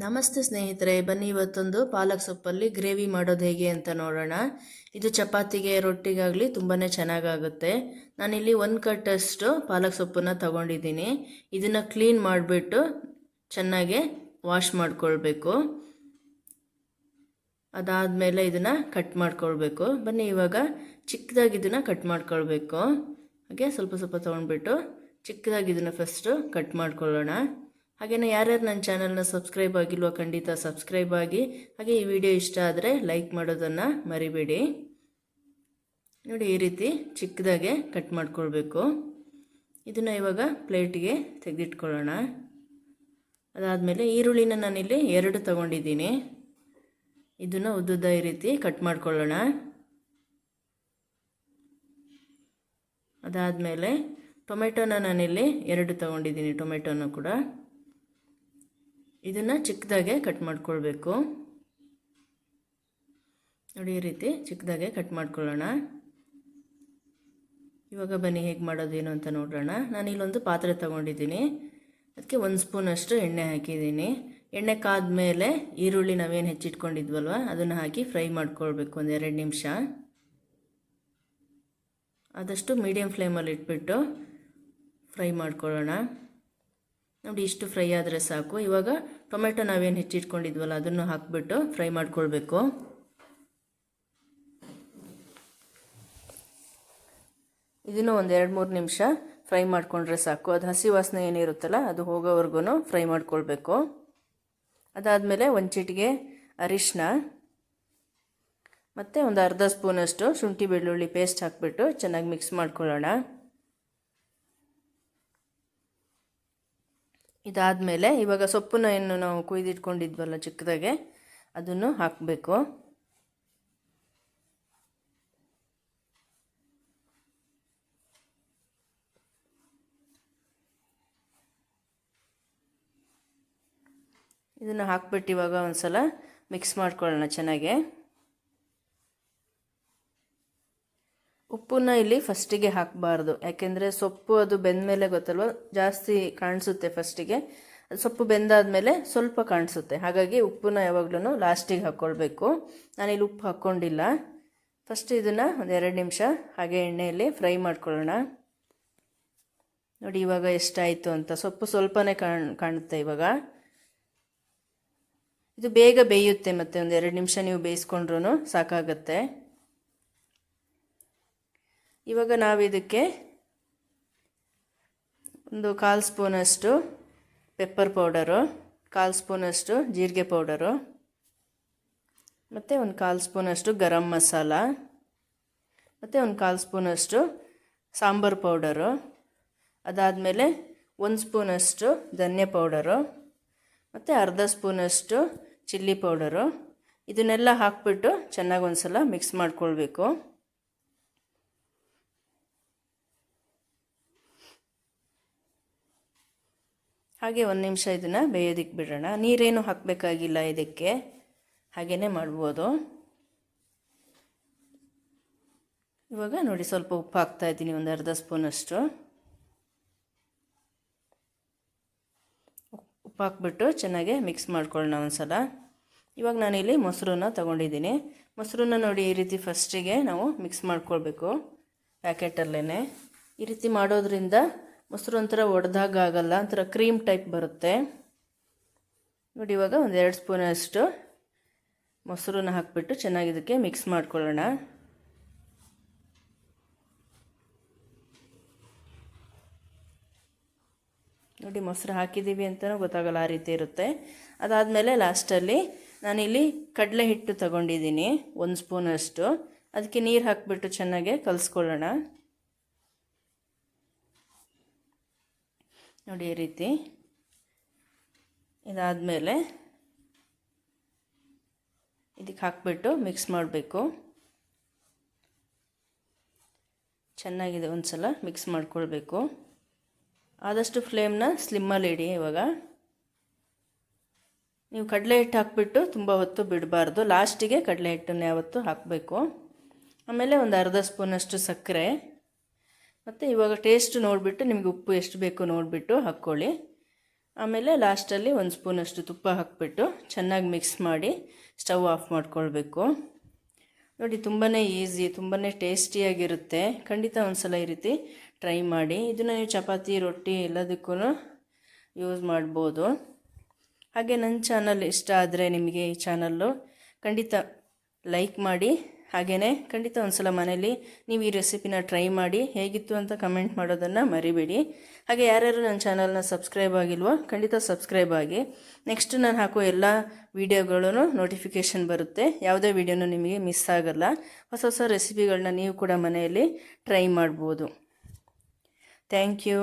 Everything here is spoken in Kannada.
ನಮಸ್ತೆ ಸ್ನೇಹಿತರೆ, ಬನ್ನಿ ಇವತ್ತೊಂದು ಪಾಲಕ್ ಸೊಪ್ಪಲ್ಲಿ ಗ್ರೇವಿ ಮಾಡೋದು ಹೇಗೆ ಅಂತ ನೋಡೋಣ. ಇದು ಚಪಾತಿಗೆ ರೊಟ್ಟಿಗಾಗಲಿ ತುಂಬಾ ಚೆನ್ನಾಗಾಗುತ್ತೆ. ನಾನಿಲ್ಲಿ 1 ಕಟ್ಟಷ್ಟು ಪಾಲಕ್ ಸೊಪ್ಪನ್ನು ತಗೊಂಡಿದ್ದೀನಿ. ಇದನ್ನು ಕ್ಲೀನ್ ಮಾಡಿಬಿಟ್ಟು ಚೆನ್ನಾಗಿ ವಾಶ್ ಮಾಡ್ಕೊಳ್ಬೇಕು. ಅದಾದಮೇಲೆ ಇದನ್ನು ಕಟ್ ಮಾಡ್ಕೊಳ್ಬೇಕು. ಬನ್ನಿ ಇವಾಗ ಚಿಕ್ಕದಾಗಿ ಇದನ್ನು ಕಟ್ ಮಾಡ್ಕೊಳ್ಬೇಕು. ಹಾಗೆ ಸ್ವಲ್ಪ ಸ್ವಲ್ಪ ತೊಗೊಂಡ್ಬಿಟ್ಟು ಚಿಕ್ಕದಾಗಿ ಇದನ್ನು ಫಸ್ಟು ಕಟ್ ಮಾಡ್ಕೊಳ್ಳೋಣ. ಹಾಗೆಯೇ ಯಾರ್ಯಾರು ನನ್ನ ಚಾನಲ್ನ ಸಬ್ಸ್ಕ್ರೈಬ್ ಆಗಿಲ್ವೋ ಖಂಡಿತ ಸಬ್ಸ್ಕ್ರೈಬ್ ಆಗಿ. ಹಾಗೆ ಈ ವಿಡಿಯೋ ಇಷ್ಟ ಆದರೆ ಲೈಕ್ ಮಾಡೋದನ್ನು ಮರಿಬೇಡಿ. ನೋಡಿ, ಈ ರೀತಿ ಚಿಕ್ಕದಾಗೆ ಕಟ್ ಮಾಡ್ಕೊಳ್ಬೇಕು. ಇದನ್ನು ಇವಾಗ ಪ್ಲೇಟಿಗೆ ತೆಗೆದಿಟ್ಕೊಳ್ಳೋಣ. ಅದಾದಮೇಲೆ ಈರುಳ್ಳಿನ ನಾನಿಲ್ಲಿ 2 ತಗೊಂಡಿದ್ದೀನಿ. ಇದನ್ನು ಉದ್ದುದ್ದ ಈ ರೀತಿ ಕಟ್ ಮಾಡ್ಕೊಳ್ಳೋಣ. ಅದಾದಮೇಲೆ ಟೊಮೆಟೊನ ನಾನಿಲ್ಲಿ 2 ತಗೊಂಡಿದ್ದೀನಿ. ಟೊಮೆಟೊನ ಕೂಡ ಇದನ್ನು ಚಿಕ್ಕದಾಗೆ ಕಟ್ ಮಾಡ್ಕೊಳ್ಬೇಕು. ನೋಡಿ, ಈ ರೀತಿ ಚಿಕ್ಕದಾಗೆ ಕಟ್ ಮಾಡ್ಕೊಳ್ಳೋಣ. ಇವಾಗ ಬನ್ನಿ ಹೇಗೆ ಮಾಡೋದೇನು ಅಂತ ನೋಡೋಣ. ನಾನಿಲ್ಲೊಂದು ಪಾತ್ರೆ ತಗೊಂಡಿದ್ದೀನಿ. ಅದಕ್ಕೆ 1 ಸ್ಪೂನಷ್ಟು ಎಣ್ಣೆ ಹಾಕಿದ್ದೀನಿ. ಎಣ್ಣೆ ಕಾದ್ಮೇಲೆ ಈರುಳ್ಳಿ ನಾವೇನು ಹೆಚ್ಚಿಟ್ಕೊಂಡಿದ್ವಲ್ವ ಅದನ್ನು ಹಾಕಿ ಫ್ರೈ ಮಾಡ್ಕೊಳ್ಬೇಕು 1-2 ನಿಮಿಷ. ಆದಷ್ಟು ಮೀಡಿಯಮ್ ಫ್ಲೇಮಲ್ಲಿ ಇಟ್ಬಿಟ್ಟು ಫ್ರೈ ಮಾಡ್ಕೊಳ್ಳೋಣ. ನೋಡಿ, ಇಷ್ಟು ಫ್ರೈ ಆದರೆ ಸಾಕು. ಇವಾಗ ಟೊಮೆಟೊ ನಾವೇನು ಹೆಚ್ಚಿಟ್ಕೊಂಡಿದ್ವಲ್ಲ ಅದನ್ನು ಹಾಕಿಬಿಟ್ಟು ಫ್ರೈ ಮಾಡ್ಕೊಳ್ಬೇಕು. ಇದನ್ನು 1-2-3 ನಿಮಿಷ ಫ್ರೈ ಮಾಡಿಕೊಂಡ್ರೆ ಸಾಕು. ಅದು ಹಸಿ ವಾಸನೆ ಏನಿರುತ್ತಲ್ಲ ಅದು ಹೋಗೋವರೆಗೂ ಫ್ರೈ ಮಾಡ್ಕೊಳ್ಬೇಕು. ಅದಾದಮೇಲೆ 1 ಚಿಟಿಕೆ ಅರಿಶಿನ ಮತ್ತು ಒಂದು ಅರ್ಧ ಸ್ಪೂನಷ್ಟು ಶುಂಠಿ ಬೆಳ್ಳುಳ್ಳಿ ಪೇಸ್ಟ್ ಹಾಕಿಬಿಟ್ಟು ಚೆನ್ನಾಗಿ ಮಿಕ್ಸ್ ಮಾಡ್ಕೊಳ್ಳೋಣ. ಇದಾದಮೇಲೆ ಇವಾಗ ಸೊಪ್ಪನ್ನ ಏನು ನಾವು ಕುಯ್ದಿಟ್ಕೊಂಡಿದ್ವಲ್ಲ ಚಿಕ್ಕದಾಗೆ ಅದನ್ನು ಹಾಕಬೇಕು. ಇದನ್ನು ಹಾಕ್ಬಿಟ್ಟು ಇವಾಗ ಒಂದು ಸಲ ಮಿಕ್ಸ್ ಮಾಡ್ಕೊಳ್ಳೋಣ ಚೆನ್ನಾಗೆ. ಉಪ್ಪನ್ನ ಇಲ್ಲಿ ಫಸ್ಟಿಗೆ ಹಾಕಬಾರ್ದು, ಯಾಕೆಂದರೆ ಸೊಪ್ಪು ಅದು ಬೆಂದಮೇಲೆ ಗೊತ್ತಲ್ವ ಜಾಸ್ತಿ ಕಾಣಿಸುತ್ತೆ ಫಸ್ಟಿಗೆ. ಅದು ಸೊಪ್ಪು ಬೆಂದಾದಮೇಲೆ ಸ್ವಲ್ಪ ಕಾಣಿಸುತ್ತೆ. ಹಾಗಾಗಿ ಉಪ್ಪನ್ನ ಯಾವಾಗಲೂ ಲಾಸ್ಟಿಗೆ ಹಾಕ್ಕೊಳ್ಬೇಕು. ನಾನಿಲ್ಲಿ ಉಪ್ಪು ಹಾಕ್ಕೊಂಡಿಲ್ಲ. ಫಸ್ಟ್ ಇದನ್ನು 1-2 ನಿಮಿಷ ಹಾಗೆ ಎಣ್ಣೆಯಲ್ಲಿ ಫ್ರೈ ಮಾಡ್ಕೊಳ್ಳೋಣ. ನೋಡಿ ಇವಾಗ ಎಷ್ಟಾಯಿತು ಅಂತ. ಸೊಪ್ಪು ಸ್ವಲ್ಪನೇ ಕಾಣುತ್ತೆ ಇವಾಗ. ಇದು ಬೇಗ ಬೇಯುತ್ತೆ, ಮತ್ತು 1-2 ನಿಮಿಷ ನೀವು ಬೇಯಿಸ್ಕೊಂಡ್ರೂ ಸಾಕಾಗತ್ತೆ. ಇವಾಗ ನಾವು ಇದಕ್ಕೆ ಒಂದು 1/4 ಸ್ಪೂನಷ್ಟು ಪೆಪ್ಪರ್ ಪೌಡರು, 1/4 ಸ್ಪೂನಷ್ಟು ಜೀರಿಗೆ ಪೌಡರು ಮತ್ತು ಒಂದು 1/4 ಸ್ಪೂನಷ್ಟು ಗರಂ ಮಸಾಲ ಮತ್ತು ಒಂದು 1/4 ಸ್ಪೂನಷ್ಟು ಸಾಂಬಾರು ಪೌಡರು. ಅದಾದಮೇಲೆ 1 ಸ್ಪೂನಷ್ಟು ಧನಿಯಾ ಪೌಡರು ಮತ್ತು ಅರ್ಧ ಸ್ಪೂನಷ್ಟು ಚಿಲ್ಲಿ ಪೌಡರು. ಇದನ್ನೆಲ್ಲ ಹಾಕ್ಬಿಟ್ಟು ಚೆನ್ನಾಗಿ ಒಂದು ಸಲ ಮಿಕ್ಸ್ ಮಾಡ್ಕೊಳ್ಬೇಕು. ಹಾಗೆ 1 ನಿಮಿಷ ಇದನ್ನು ಬೇಯೋದಕ್ಕೆ ಬಿಡೋಣ. ನೀರೇನು ಹಾಕಬೇಕಾಗಿಲ್ಲ ಇದಕ್ಕೆ, ಹಾಗೇ ಮಾಡ್ಬೋದು. ಇವಾಗ ನೋಡಿ ಸ್ವಲ್ಪ ಉಪ್ಪು ಹಾಕ್ತಾಯಿದ್ದೀನಿ, ಒಂದು ಅರ್ಧ ಸ್ಪೂನಷ್ಟು ಉಪ್ಪು ಹಾಕ್ಬಿಟ್ಟು ಚೆನ್ನಾಗಿ ಮಿಕ್ಸ್ ಮಾಡ್ಕೊಳ್ಳೋಣ ಒಂದು ಸಲ. ಇವಾಗ ನಾನಿಲ್ಲಿ ಮೊಸರನ್ನ ತೊಗೊಂಡಿದ್ದೀನಿ. ಮೊಸರನ್ನ ನೋಡಿ ಈ ರೀತಿ ಫಸ್ಟಿಗೆ ನಾವು ಮಿಕ್ಸ್ ಮಾಡ್ಕೊಳ್ಬೇಕು ಪ್ಯಾಕೆಟಲ್ಲೇ. ಈ ರೀತಿ ಮಾಡೋದ್ರಿಂದ ಮೊಸರು ಒಂಥರ ಒಡೆದಾಗ ಆಗಲ್ಲ, ಒಂಥರ ಕ್ರೀಮ್ ಟೈಪ್ ಬರುತ್ತೆ. ನೋಡಿ ಇವಾಗ 1-2 ಸ್ಪೂನಷ್ಟು ಮೊಸರನ್ನ ಹಾಕಿಬಿಟ್ಟು ಚೆನ್ನಾಗಿ ಇದಕ್ಕೆ ಮಿಕ್ಸ್ ಮಾಡ್ಕೊಳ್ಳೋಣ. ನೋಡಿ ಮೊಸರು ಹಾಕಿದ್ದೀವಿ ಅಂತಲೂ ಗೊತ್ತಾಗಲ್ಲ, ಆ ರೀತಿ ಇರುತ್ತೆ. ಅದಾದಮೇಲೆ ಲಾಸ್ಟಲ್ಲಿ ನಾನಿಲ್ಲಿ ಕಡಲೆ ಹಿಟ್ಟು ತಗೊಂಡಿದ್ದೀನಿ 1 ಸ್ಪೂನಷ್ಟು. ಅದಕ್ಕೆ ನೀರು ಹಾಕಿಬಿಟ್ಟು ಚೆನ್ನಾಗೆ ಕಲಿಸ್ಕೊಳ್ಳೋಣ. ನೋಡಿ ಈ ರೀತಿ. ಇದಾದಮೇಲೆ ಇದಕ್ಕೆ ಹಾಕಿಬಿಟ್ಟು ಮಿಕ್ಸ್ ಮಾಡಬೇಕು. ಚೆನ್ನಾಗಿದೆ, ಒಂದು ಸಲ ಮಿಕ್ಸ್ ಮಾಡ್ಕೊಳ್ಬೇಕು. ಆದಷ್ಟು ಫ್ಲೇಮ್ನ ಸ್ಲಿಮ್ಮಲ್ಲಿ ಇಡಿ. ಇವಾಗ ನೀವು ಕಡಲೆ ಹಿಟ್ಟು ಹಾಕಿಬಿಟ್ಟು ತುಂಬ ಹೊತ್ತು ಬಿಡಬಾರ್ದು, ಲಾಸ್ಟಿಗೆ ಕಡಲೆ ಹಿಟ್ಟನ್ನು ಯಾವತ್ತೂ ಹಾಕಬೇಕು. ಆಮೇಲೆ ಒಂದು ಅರ್ಧ ಸ್ಪೂನಷ್ಟು ಸಕ್ಕರೆ ಮತ್ತು ಇವಾಗ ಟೇಸ್ಟ್ ನೋಡಿಬಿಟ್ಟು ನಿಮಗೆ ಉಪ್ಪು ಎಷ್ಟು ಬೇಕು ನೋಡಿಬಿಟ್ಟು ಹಾಕ್ಕೊಳ್ಳಿ. ಆಮೇಲೆ ಲಾಸ್ಟಲ್ಲಿ ಒಂದು ಸ್ಪೂನಷ್ಟು ತುಪ್ಪ ಹಾಕಿಬಿಟ್ಟು ಚೆನ್ನಾಗಿ ಮಿಕ್ಸ್ ಮಾಡಿ ಸ್ಟವ್ ಆಫ್ ಮಾಡ್ಕೊಳ್ಬೇಕು. ನೋಡಿ ತುಂಬಾ ಈಸಿ, ತುಂಬಾ ಟೇಸ್ಟಿಯಾಗಿರುತ್ತೆ. ಖಂಡಿತ ಒಂದು ಸಲ ಈ ರೀತಿ ಟ್ರೈ ಮಾಡಿ. ಇದನ್ನು ನೀವು ಚಪಾತಿ, ರೊಟ್ಟಿ ಎಲ್ಲದಕ್ಕೂ ಯೂಸ್ ಮಾಡ್ಬೋದು. ಹಾಗೆ ನನ್ನ ಚಾನಲ್ ಇಷ್ಟ ಆದರೆ ನಿಮಗೆ ಈ ಚಾನಲ್ಲು ಖಂಡಿತ ಲೈಕ್ ಮಾಡಿ. ಹಾಗೆಯೇ ಖಂಡಿತ ಒಂದು ಸಲ ಮನೇಲಿ ನೀವು ಈ ರೆಸಿಪಿನ ಟ್ರೈ ಮಾಡಿ ಹೇಗಿತ್ತು ಅಂತ ಕಮೆಂಟ್ ಮಾಡೋದನ್ನು ಮರಿಬೇಡಿ. ಹಾಗೆ ಯಾರ್ಯಾರು ನನ್ನ ಚಾನಲ್ನ ಸಬ್ಸ್ಕ್ರೈಬ್ ಆಗಿಲ್ವೋ ಖಂಡಿತ ಸಬ್ಸ್ಕ್ರೈಬ್ ಆಗಿ. ನೆಕ್ಸ್ಟ್ ನಾನು ಹಾಕೋ ಎಲ್ಲ ವೀಡಿಯೋಗಳೂ ನೋಟಿಫಿಕೇಷನ್ ಬರುತ್ತೆ. ಯಾವುದೇ ವೀಡಿಯೋನೂ ನಿಮಗೆ ಮಿಸ್ ಆಗಲ್ಲ. ಹೊಸ ಹೊಸ ರೆಸಿಪಿಗಳನ್ನ ನೀವು ಕೂಡ ಮನೆಯಲ್ಲಿ ಟ್ರೈ ಮಾಡ್ಬೋದು. Thank you.